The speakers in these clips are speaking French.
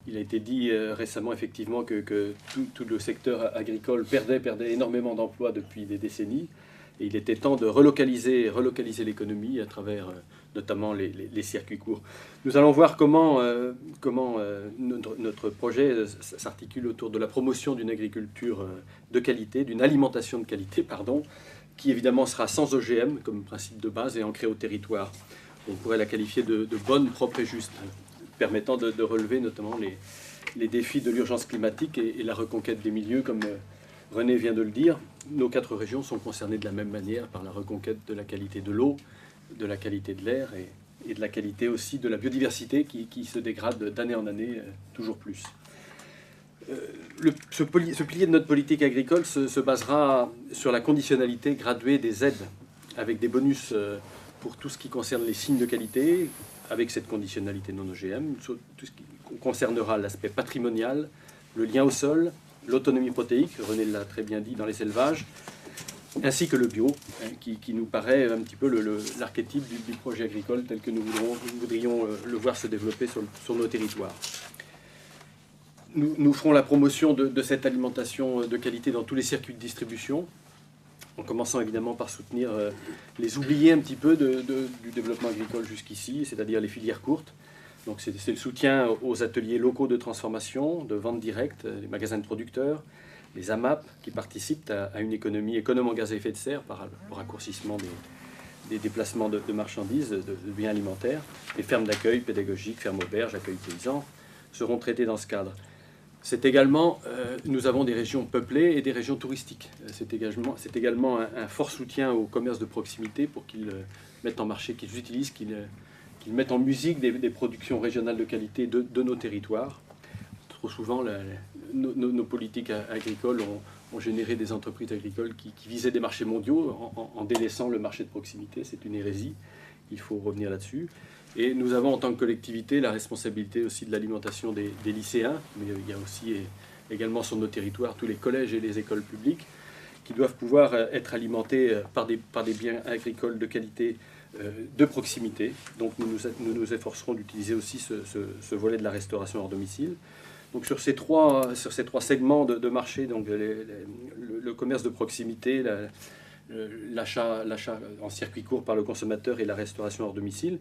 Il a été dit récemment effectivement que tout le secteur agricole perdait énormément d'emplois depuis des décennies. Et il était temps de relocaliser l'économie à travers notamment les circuits courts. Nous allons voir comment notre projet s'articule autour de la promotion d'une agriculture de qualité, d'une alimentation de qualité, pardon, qui évidemment sera sans OGM comme principe de base et ancrée au territoire. On pourrait la qualifier de bonne, propre et juste, permettant de relever notamment les défis de l'urgence climatique et la reconquête des milieux, comme René vient de le dire. Nos 4 régions sont concernées de la même manière par la reconquête de la qualité de l'eau, de la qualité de l'air et de la qualité aussi de la biodiversité qui se dégrade d'année en année toujours plus. Ce pilier de notre politique agricole se basera sur la conditionnalité graduée des aides, avec des bonus pour tout ce qui concerne les signes de qualité, avec cette conditionnalité non OGM, tout ce qui concernera l'aspect patrimonial, le lien au sol, l'autonomie protéique, René l'a très bien dit, dans les élevages, ainsi que le bio, qui nous paraît un petit peu l'archétype du projet agricole tel que nous voudrions le voir se développer sur nos territoires. Nous ferons la promotion de cette alimentation de qualité dans tous les circuits de distribution, en commençant évidemment par soutenir les oubliés un petit peu du développement agricole jusqu'ici, c'est-à-dire les filières courtes. Donc c'est le soutien aux ateliers locaux de transformation, de vente directe, les magasins de producteurs, les AMAP qui participent à une économie économe en gaz à effet de serre par le raccourcissement des déplacements de marchandises, de biens alimentaires. Les fermes d'accueil pédagogiques, fermes auberges, accueil paysans seront traitées dans ce cadre. C'est également, nous avons des régions peuplées et des régions touristiques. C'est également un fort soutien au commerce de proximité pour qu'ils mettent en marché, qu'ils utilisent, qu'ils mettent en musique des productions régionales de qualité de nos territoires. Trop souvent, nos politiques agricoles ont généré des entreprises agricoles qui visaient des marchés mondiaux en délaissant le marché de proximité. C'est une hérésie. Il faut revenir là-dessus. Et nous avons en tant que collectivité la responsabilité aussi de l'alimentation des lycéens, mais il y a aussi également sur nos territoires tous les collèges et les écoles publiques qui doivent pouvoir être alimentés par des biens agricoles de qualité de proximité. Donc nous nous efforcerons d'utiliser aussi ce volet de la restauration hors domicile. Donc sur ces trois segments de marché, donc le commerce de proximité, l'achat en circuit court par le consommateur et la restauration hors domicile,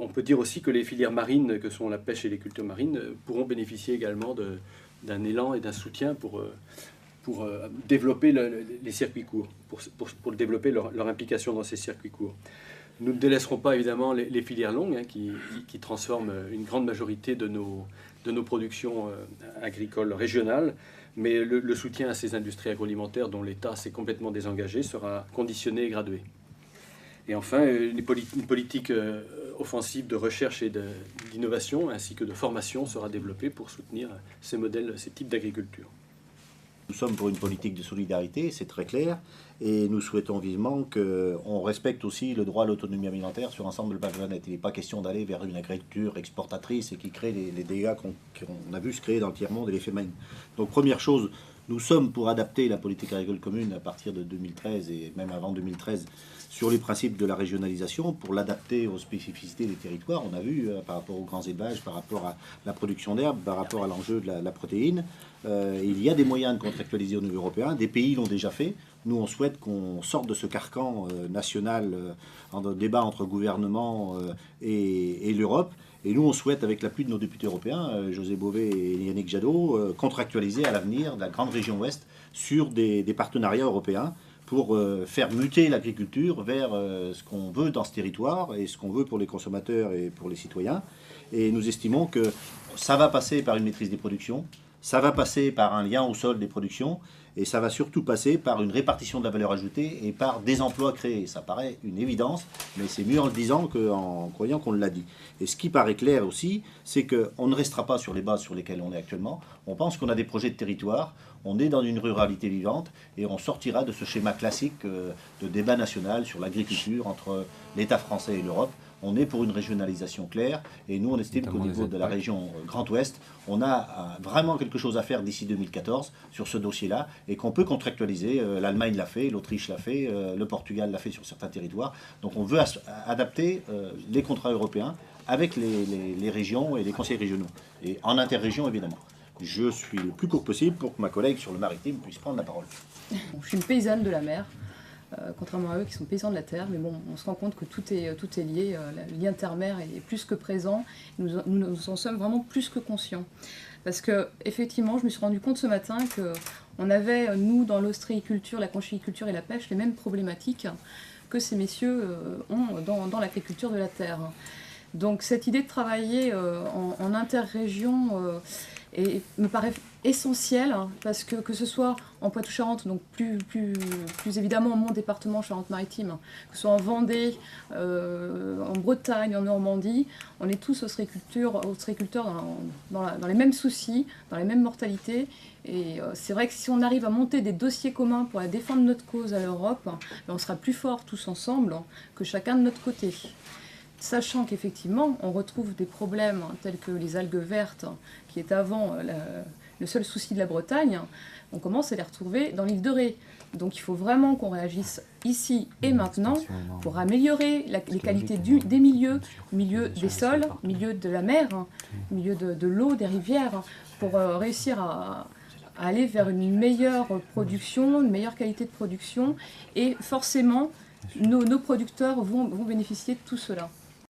on peut dire aussi que les filières marines, que sont la pêche et les cultures marines, pourront bénéficier également d'un élan et d'un soutien pour développer les circuits courts, pour développer leur implication dans ces circuits courts. Nous ne délaisserons pas évidemment les filières longues qui transforment une grande majorité de nos productions agricoles régionales, mais le soutien à ces industries agroalimentaires dont l'État s'est complètement désengagé sera conditionné et gradué. Et enfin, une politique offensive de recherche et d'innovation ainsi que de formation sera développée pour soutenir ces modèles, ces types d'agriculture. Nous sommes pour une politique de solidarité, c'est très clair, et nous souhaitons vivement qu'on respecte aussi le droit à l'autonomie alimentaire sur l'ensemble de la planète. Il n'est pas question d'aller vers une agriculture exportatrice et qui crée les dégâts qu'on a vu se créer dans le tiers-monde et les famines. Donc première chose, nous sommes pour adapter la politique agricole commune à partir de 2013 et même avant 2013 sur les principes de la régionalisation pour l'adapter aux spécificités des territoires. On a vu par rapport aux grands élevages, par rapport à la production d'herbe, par rapport à l'enjeu de la protéine. Il y a des moyens de contractualiser au niveau européen. Des pays l'ont déjà fait. Nous, on souhaite qu'on sorte de ce carcan national en débat entre gouvernement et l'Europe. Et nous, on souhaite, avec l'appui de nos députés européens, José Bové et Yannick Jadot, contractualiser à l'avenir de la grande région ouest sur des partenariats européens pour faire muter l'agriculture vers ce qu'on veut dans ce territoire et ce qu'on veut pour les consommateurs et pour les citoyens. Et nous estimons que ça va passer par une maîtrise des productions, ça va passer par un lien au sol des productions, et ça va surtout passer par une répartition de la valeur ajoutée et par des emplois créés. Ça paraît une évidence, mais c'est mieux en le disant qu'en croyant qu'on l'a dit. Et ce qui paraît clair aussi, c'est qu'on ne restera pas sur les bases sur lesquelles on est actuellement. On pense qu'on a des projets de territoire, on est dans une ruralité vivante, et on sortira de ce schéma classique de débat national sur l'agriculture entre l'État français et l'Europe. On est pour une régionalisation claire, et nous on estime qu'au niveau de la région Grand Ouest, on a vraiment quelque chose à faire d'ici 2014 sur ce dossier-là, et qu'on peut contractualiser. L'Allemagne l'a fait, l'Autriche l'a fait, le Portugal l'a fait sur certains territoires. Donc on veut adapter les contrats européens avec les régions et les conseils régionaux, et en interrégion évidemment. Je suis le plus court possible pour que ma collègue sur le maritime puisse prendre la parole. Bon, je suis une paysanne de la mer, contrairement à eux qui sont paysans de la terre, mais bon, on se rend compte que tout est lié, le lien terre-mer est plus que présent, nous en sommes vraiment plus que conscients. Parce que effectivement, je me suis rendu compte ce matin qu'on avait, nous, dans l'ostréiculture, la conchyliculture et la pêche, les mêmes problématiques que ces messieurs ont dans l'agriculture de la terre. Donc cette idée de travailler en interrégion me paraît essentielle, parce que ce soit en Poitou-Charentes, donc plus évidemment mon département Charente-Maritime, que ce soit en Vendée, en Bretagne, en Normandie, on est tous ostréiculteurs dans les mêmes soucis, dans les mêmes mortalités. Et c'est vrai que si on arrive à monter des dossiers communs pour défendre notre cause à l'Europe, on sera plus forts tous ensemble que chacun de notre côté. Sachant qu'effectivement, on retrouve des problèmes tels que les algues vertes, qui est avant le seul souci de la Bretagne, on commence à les retrouver dans l'île de Ré. Donc il faut vraiment qu'on réagisse ici et maintenant pour améliorer les qualités des milieux, milieu des sols, milieu de la mer, milieu de l'eau, des rivières, pour réussir à aller vers une meilleure production, une meilleure qualité de production, et forcément nos producteurs vont bénéficier de tout cela.